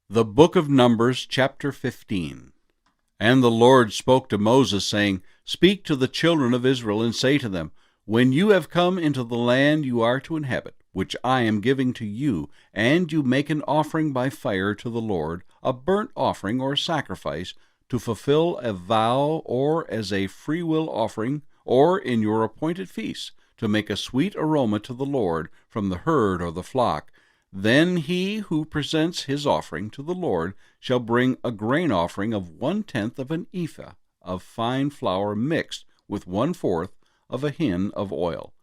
The book of Numbers, chapter 15. And the Lord spoke to Moses, saying, Speak to the children of Israel, and say to them, When you have come into the land you are to inhabit, which I am giving to you, and you make an offering by fire to the Lord, a burnt offering or sacrifice, to fulfill a vow, or as a freewill offering, or in your appointed feasts, to make a sweet aroma to the Lord from the herd or the flock, then he who presents his offering to the Lord shall bring a grain offering of 1/10 of an ephah of fine flour mixed with 1/4 of a hin of oil,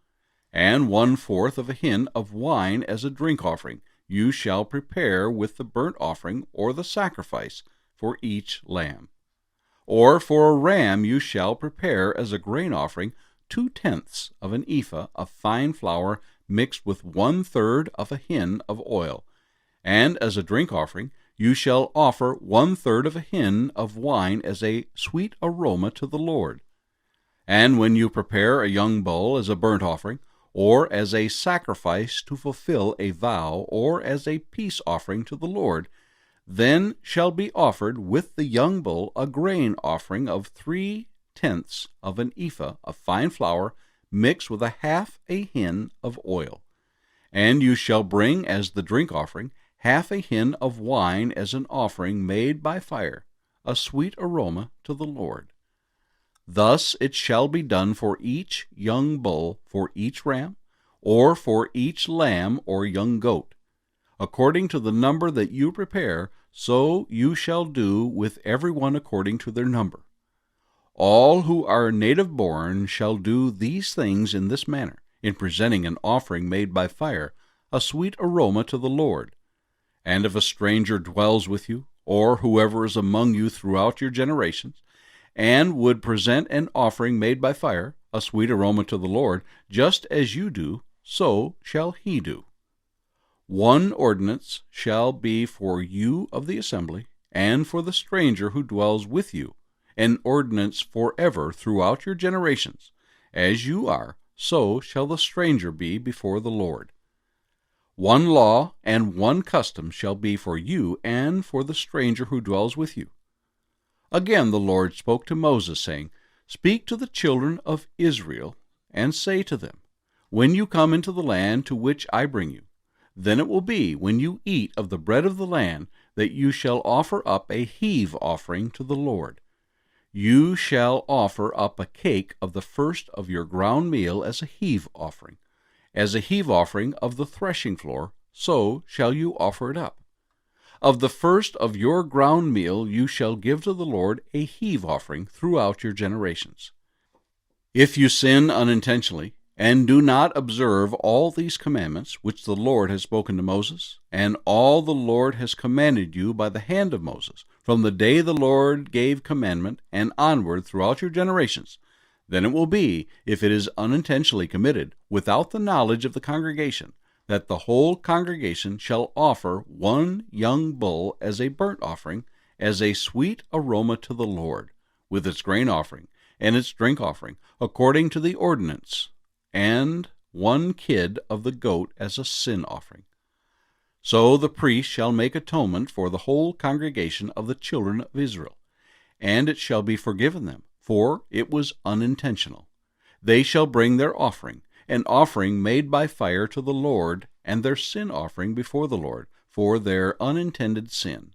and 1/4 of a hin of wine as a drink offering. You shall prepare with the burnt offering or the sacrifice for each lamb. Or for a ram you shall prepare as a grain offering 2/10 of an ephah of fine flour mixed with 1/3 of a hin of oil, and as a drink offering you shall offer 1/3 of a hin of wine as a sweet aroma to the Lord. And when you prepare a young bull as a burnt offering, or as a sacrifice to fulfill a vow, or as a peace offering to the Lord, then shall be offered with the young bull a grain offering of 3/10 of an ephah of fine flour mixed with 1/2 a hin of oil. And you shall bring as the drink offering 1/2 a hin of wine as an offering made by fire, a sweet aroma to the Lord. Thus it shall be done for each young bull, for each ram, or for each lamb or young goat. According to the number that you prepare, so you shall do with every one according to their number. All who are native-born shall do these things in this manner, in presenting an offering made by fire, a sweet aroma to the Lord. And if a stranger dwells with you, or whoever is among you throughout your generations, and would present an offering made by fire, a sweet aroma to the Lord, just as you do, so shall he do. One ordinance shall be for you of the assembly, and for the stranger who dwells with you, an ordinance forever throughout your generations. As you are, so shall the stranger be before the Lord. One law and one custom shall be for you and for the stranger who dwells with you. Again the Lord spoke to Moses, saying, Speak to the children of Israel, and say to them, When you come into the land to which I bring you, then it will be, when you eat of the bread of the land, that you shall offer up a heave offering to the Lord. You shall offer up a cake of the first of your ground meal as a heave offering. As a heave offering of the threshing floor, so shall you offer it up. Of the first of your ground meal you shall give to the Lord a heave offering throughout your generations. If you sin unintentionally, and do not observe all these commandments which the Lord has spoken to Moses, and all the Lord has commanded you by the hand of Moses, from the day the Lord gave commandment and onward throughout your generations, then it will be, if it is unintentionally committed, without the knowledge of the congregation, that the whole congregation shall offer one young bull as a burnt offering, as a sweet aroma to the Lord, with its grain offering and its drink offering, according to the ordinance, and one kid of the goat as a sin offering. So the priest shall make atonement for the whole congregation of the children of Israel, and it shall be forgiven them, for it was unintentional. They shall bring their offering, an offering made by fire to the Lord, and their sin offering before the Lord, for their unintended sin.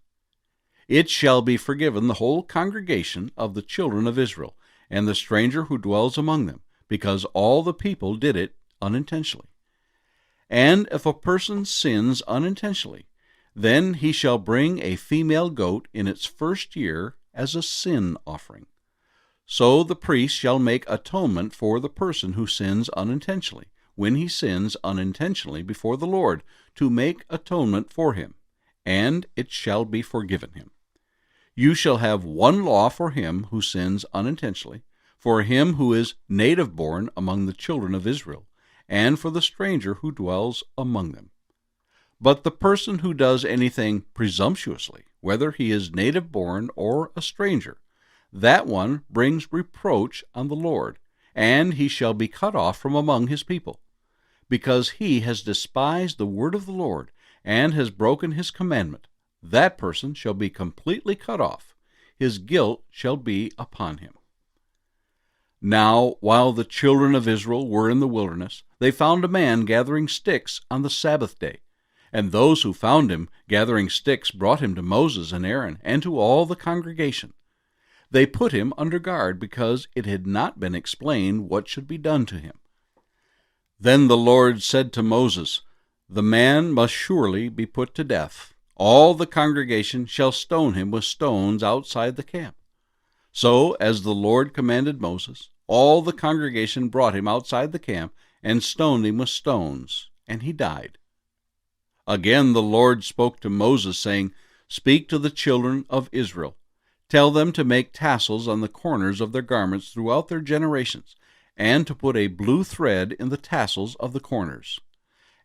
It shall be forgiven the whole congregation of the children of Israel, and the stranger who dwells among them, because all the people did it unintentionally. And if a person sins unintentionally, then he shall bring a female goat in its first year as a sin offering. So the priest shall make atonement for the person who sins unintentionally, when he sins unintentionally before the Lord, to make atonement for him, and it shall be forgiven him. You shall have one law for him who sins unintentionally, for him who is native-born among the children of Israel, and for the stranger who dwells among them. But the person who does anything presumptuously, whether he is native-born or a stranger, that one brings reproach on the Lord, and he shall be cut off from among his people, because he has despised the word of the Lord, and has broken his commandment, that person shall be completely cut off. His guilt shall be upon him. Now, while the children of Israel were in the wilderness, they found a man gathering sticks on the Sabbath day. And those who found him gathering sticks brought him to Moses and Aaron and to all the congregation. They put him under guard because it had not been explained what should be done to him. Then the Lord said to Moses, "The man must surely be put to death. All the congregation shall stone him with stones outside the camp." So, as the Lord commanded Moses, all the congregation brought him outside the camp and stoned him with stones, and he died. Again the Lord spoke to Moses, saying, "Speak to the children of Israel. Tell them to make tassels on the corners of their garments throughout their generations, and to put a blue thread in the tassels of the corners.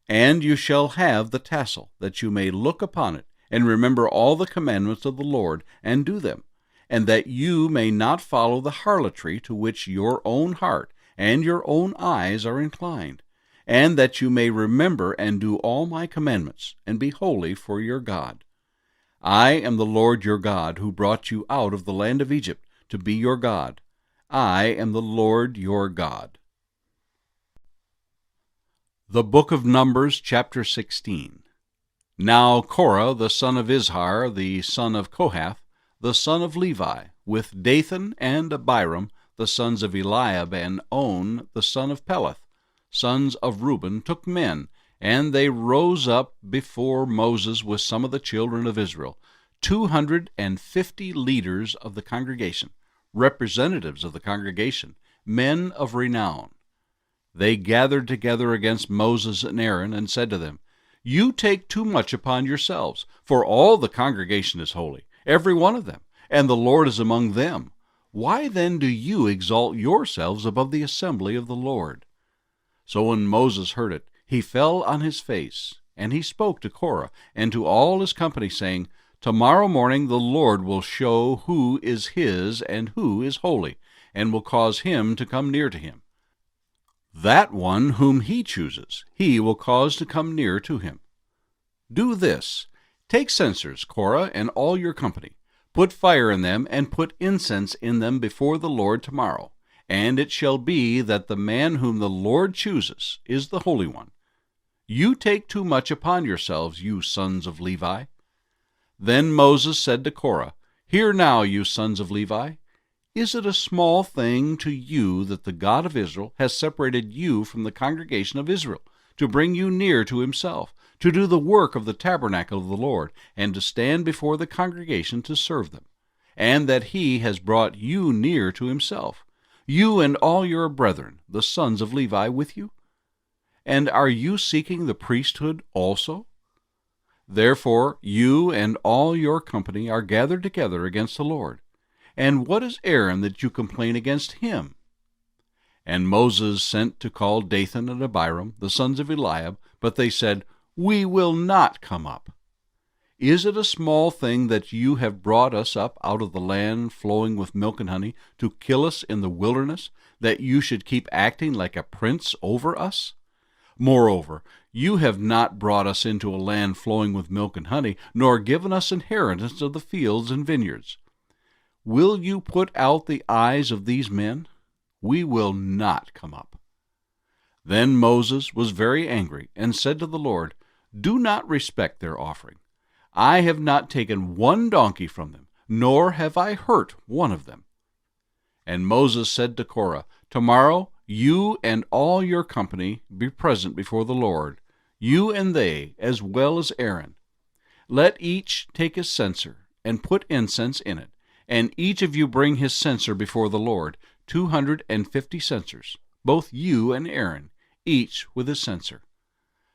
And you shall have the tassel, that you may look upon it, and remember all the commandments of the Lord, and do them, and that you may not follow the harlotry to which your own heart and your own eyes are inclined, and that you may remember and do all my commandments, and be holy for your God. I am the Lord your God, who brought you out of the land of Egypt to be your God. I am the Lord your God." The Book of Numbers, chapter 16. Now Korah, the son of Izhar, the son of Kohath, the son of Levi, with Dathan and Abiram, the sons of Eliab, and On, the son of Peleth, sons of Reuben, took men, and they rose up before Moses with some of the children of Israel, 250 leaders of the congregation, representatives of the congregation, men of renown. They gathered together against Moses and Aaron, and said to them, "You take too much upon yourselves, for all the congregation is holy, every one of them, and the Lord is among them. Why then do you exalt yourselves above the assembly of the Lord?" So when Moses heard it, he fell on his face, and he spoke to Korah and to all his company, saying, "Tomorrow morning the Lord will show who is his and who is holy, and will cause him to come near to him. That one whom he chooses, he will cause to come near to him. Do this: take censers, Korah, and all your company. Put fire in them, and put incense in them before the Lord tomorrow. And it shall be that the man whom the Lord chooses is the Holy One. You take too much upon yourselves, you sons of Levi." Then Moses said to Korah, "Hear now, you sons of Levi. Is it a small thing to you that the God of Israel has separated you from the congregation of Israel, to bring you near to himself, to do the work of the tabernacle of the Lord, and to stand before the congregation to serve them, and that he has brought you near to himself, you and all your brethren, the sons of Levi, with you? And are you seeking the priesthood also? Therefore you and all your company are gathered together against the Lord. And what is Aaron that you complain against him?" And Moses sent to call Dathan and Abiram, the sons of Eliab, but they said, "We will not come up. Is it a small thing that you have brought us up out of the land flowing with milk and honey, to kill us in the wilderness, that you should keep acting like a prince over us? Moreover, you have not brought us into a land flowing with milk and honey, nor given us inheritance of the fields and vineyards. Will you put out the eyes of these men? We will not come up." Then Moses was very angry, and said to the Lord, "Do not respect their offering. I have not taken one donkey from them, nor have I hurt one of them." And Moses said to Korah, "Tomorrow you and all your company be present before the Lord, you and they, as well as Aaron. Let each take his censer, and put incense in it, and each of you bring his censer before the Lord, 250 censers, both you and Aaron, each with his censer."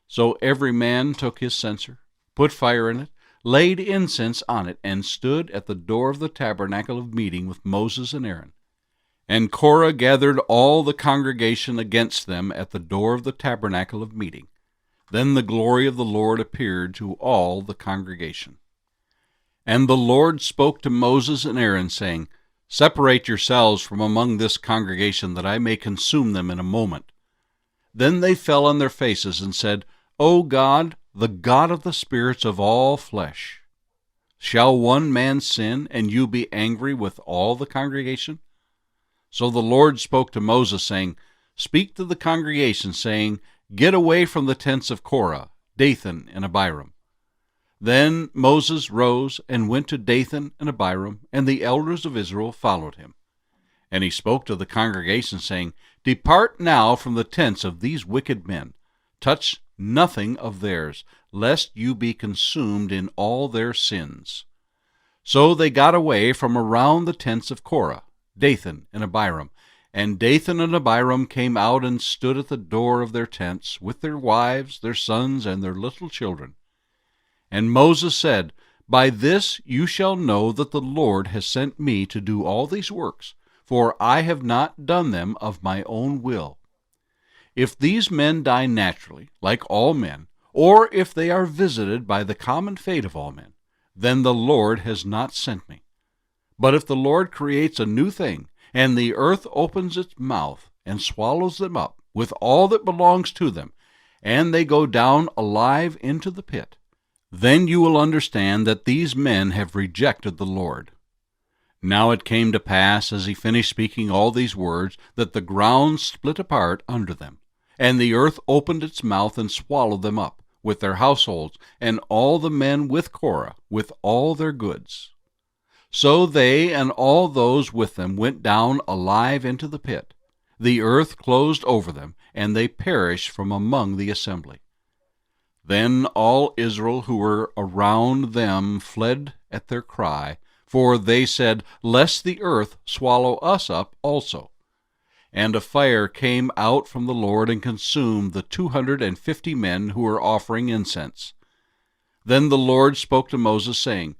So every man took his censer, put fire in it, laid incense on it, and stood at the door of the tabernacle of meeting with Moses and Aaron. And Korah gathered all the congregation against them at the door of the tabernacle of meeting. Then the glory of the Lord appeared to all the congregation. And the Lord spoke to Moses and Aaron, saying, "Separate yourselves from among this congregation, that I may consume them in a moment." Then they fell on their faces and said, "O God, the God of the spirits of all flesh, Shall one man sin, and you be angry with all the congregation? So the Lord spoke to Moses, saying, Speak to the congregation, saying, Get away from the tents of Korah, Dathan, and Abiram. Then Moses rose and went to Dathan and Abiram, and the elders of Israel followed him. And he spoke to the congregation, saying, Depart now from the tents of these wicked men. Touch nothing of theirs, lest you be consumed in all their sins. So they got away from around the tents of Korah, Dathan, and Abiram. And Dathan and Abiram came out and stood at the door of their tents, with their wives, their sons, and their little children. And Moses said, By this you shall know that the Lord has sent me to do all these works, for I have not done them of my own will. If these men die naturally, like all men, or if they are visited by the common fate of all men, then the Lord has not sent me. But if the Lord creates a new thing, and the earth opens its mouth and swallows them up with all that belongs to them, and they go down alive into the pit, then you will understand that these men have rejected the Lord. Now it came to pass, as he finished speaking all these words, that the ground split apart under them, and the earth opened its mouth and swallowed them up, with their households, and all the men with Korah, with all their goods. So they and all those with them went down alive into the pit. The earth closed over them, and they perished from among the assembly. Then all Israel who were around them fled at their cry, for they said, Lest the earth swallow us up also. And a fire came out from the Lord and consumed the 250 men who were offering incense. Then the Lord spoke to Moses, saying,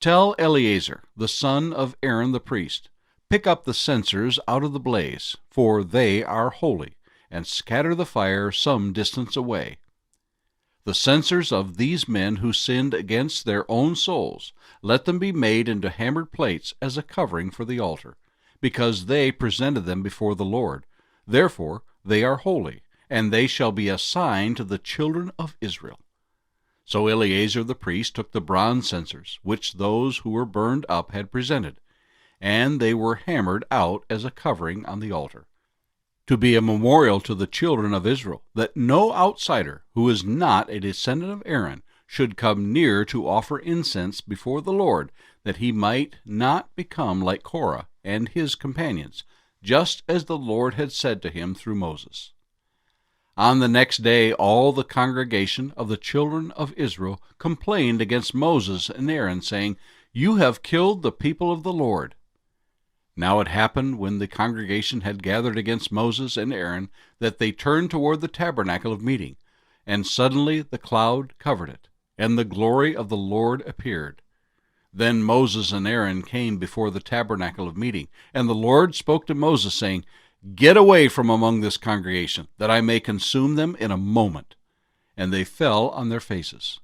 Tell Eleazar, the son of Aaron the priest, Pick up the censers out of the blaze, for they are holy, and scatter the fire some distance away. The censers of these men who sinned against their own souls, let them be made into hammered plates as a covering for the altar, because they presented them before the Lord. Therefore they are holy, and they shall be a sign to the children of Israel. So Eleazar the priest took the bronze censers, which those who were burned up had presented, and they were hammered out as a covering on the altar, to be a memorial to the children of Israel, that no outsider who is not a descendant of Aaron should come near to offer incense before the Lord, that he might not become like Korah and his companions, just as the Lord had said to him through Moses. On the next day all the congregation of the children of Israel complained against Moses and Aaron, saying, You have killed the people of the Lord. Now it happened, when the congregation had gathered against Moses and Aaron, that they turned toward the tabernacle of meeting, and suddenly the cloud covered it, and the glory of the Lord appeared. Then Moses and Aaron came before the tabernacle of meeting, and the Lord spoke to Moses, saying, Get away from among this congregation, that I may consume them in a moment. And they fell on their faces.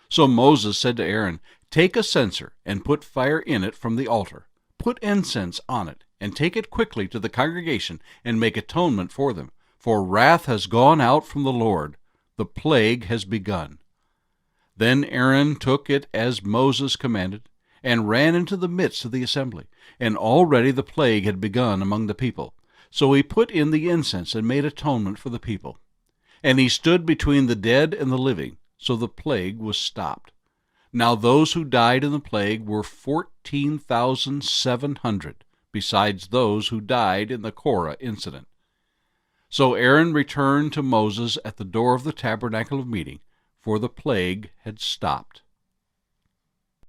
So Moses said to Aaron, Take a censer, and put fire in it from the altar. Put incense on it, and take it quickly to the congregation, and make atonement for them. For wrath has gone out from the Lord. The plague has begun. Then Aaron took it as Moses commanded, and ran into the midst of the assembly. And already the plague had begun among the people. So he put in the incense and made atonement for the people. And he stood between the dead and the living, so the plague was stopped. Now those who died in the plague were 14,700, besides those who died in the Korah incident. So Aaron returned to Moses at the door of the tabernacle of meeting, for the plague had stopped.